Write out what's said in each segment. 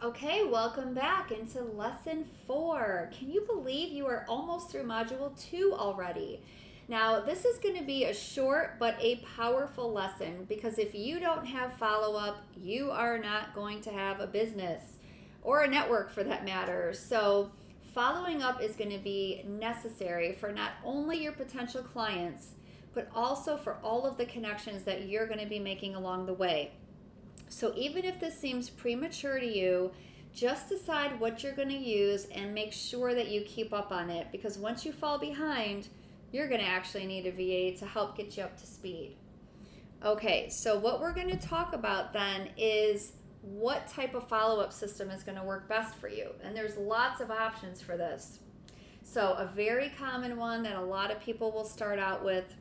Okay, welcome back into lesson 4. Can you believe you are almost through module 2 already? Now, this is going to be a short but a powerful lesson because if you don't have follow up, you are not going to have a business or a network for that matter. So, following up is going to be necessary for not only your potential clients, but also for all of the connections that you're going to be making along the way. So even if this seems premature to you, just decide what you're going to use and make sure that you keep up on it because once you fall behind, you're going to actually need a VA to help get you up to speed. Okay, so what we're going to talk about then is what type of follow-up system is going to work best for you. And there's lots of options for this. So a very common one that a lot of people will start out with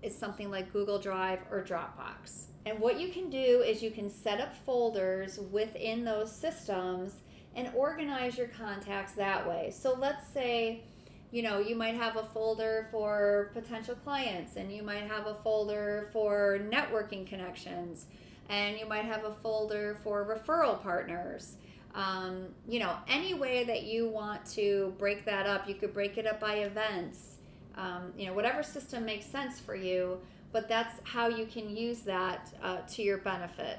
is something like Google Drive or Dropbox. And what you can do is you can set up folders within those systems and organize your contacts that way. So let's say, you might have a folder for potential clients, and you might have a folder for networking connections, and you might have a folder for referral partners. Any way that you want to break that up, you could break it up by events. Whatever system makes sense for you, but that's how you can use that to your benefit.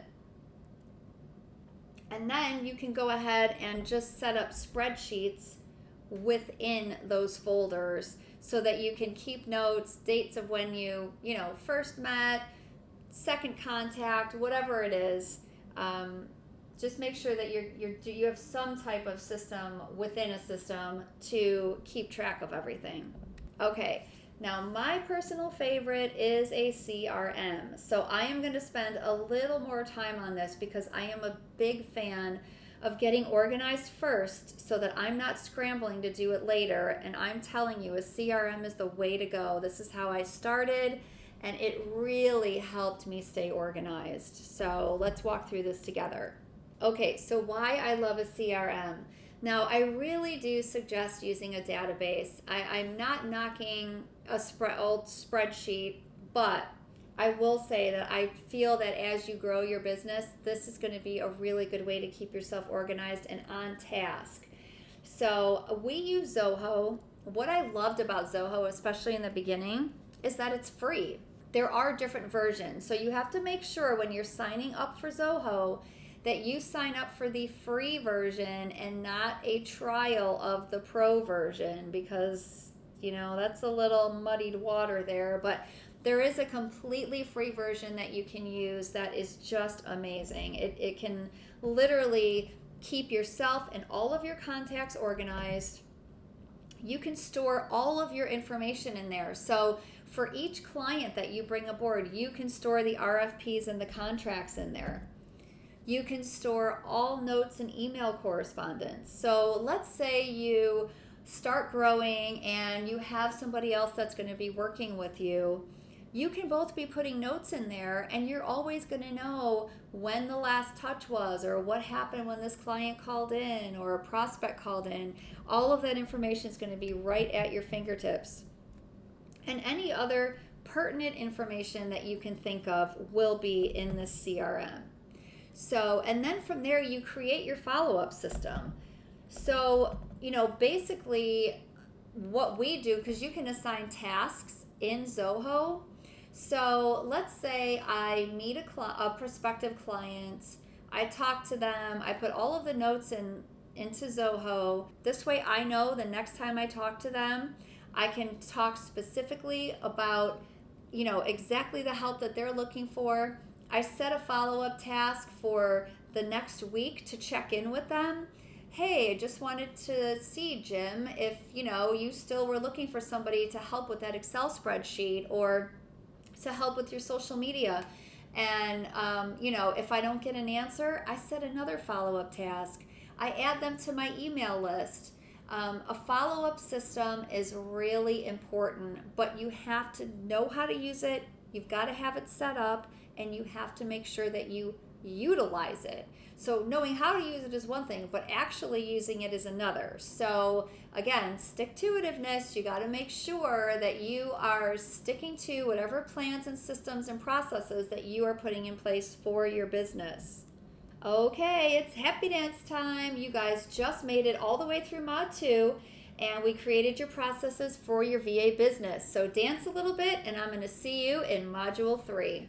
And then you can go ahead and just set up spreadsheets within those folders so that you can keep notes, dates of when you first met, second contact, whatever it is. Just make sure that you have some type of system within a system to keep track of everything. Okay, now my personal favorite is a CRM. So I am going to spend a little more time on this because I am a big fan of getting organized first so that I'm not scrambling to do it later. And I'm telling you, a CRM is the way to go. This is how I started, and it really helped me stay organized. So let's walk through this together. Okay, so why I love a CRM. Now, I really do suggest using a database. I'm not knocking a old spreadsheet, but I will say that I feel that as you grow your business, this is going to be a really good way to keep yourself organized and on task. So we use Zoho. What I loved about Zoho, especially in the beginning, is that it's free. There are different versions, so you have to make sure when you're signing up for Zoho that you sign up for the free version and not a trial of the pro version because, that's a little muddied water there. But there is a completely free version that you can use that is just amazing. It can literally keep yourself and all of your contacts organized. You can store all of your information in there. So for each client that you bring aboard, you can store the RFPs and the contracts in there. You can store all notes and email correspondence. So let's say you start growing and you have somebody else that's going to be working with you. You can both be putting notes in there, and you're always going to know when the last touch was or what happened when this client called in or a prospect called in. All of that information is going to be right at your fingertips. And any other pertinent information that you can think of will be in this CRM. So, and then from there, you create your follow-up system. So, basically what we do, because you can assign tasks in Zoho. So let's say I meet a prospective client, I talk to them, I put all of the notes into Zoho. This way I know the next time I talk to them, I can talk specifically about, exactly the help that they're looking for. I set a follow-up task for the next week to check in with them. Hey, I just wanted to see, Jim, if, you still were looking for somebody to help with that Excel spreadsheet or to help with your social media. And, if I don't get an answer, I set another follow-up task. I add them to my email list. A follow-up system is really important, but you have to know how to use it. You've got to have it set up, and you have to make sure that you utilize it. So knowing how to use it is one thing, but actually using it is another. So again, stick-to-itiveness. You got to make sure that you are sticking to whatever plans and systems and processes that you are putting in place for your business. Okay, it's happy dance time. You guys just made it all the way through Mod 2, and we created your processes for your VA business. So dance a little bit, and I'm going to see you in Module 3.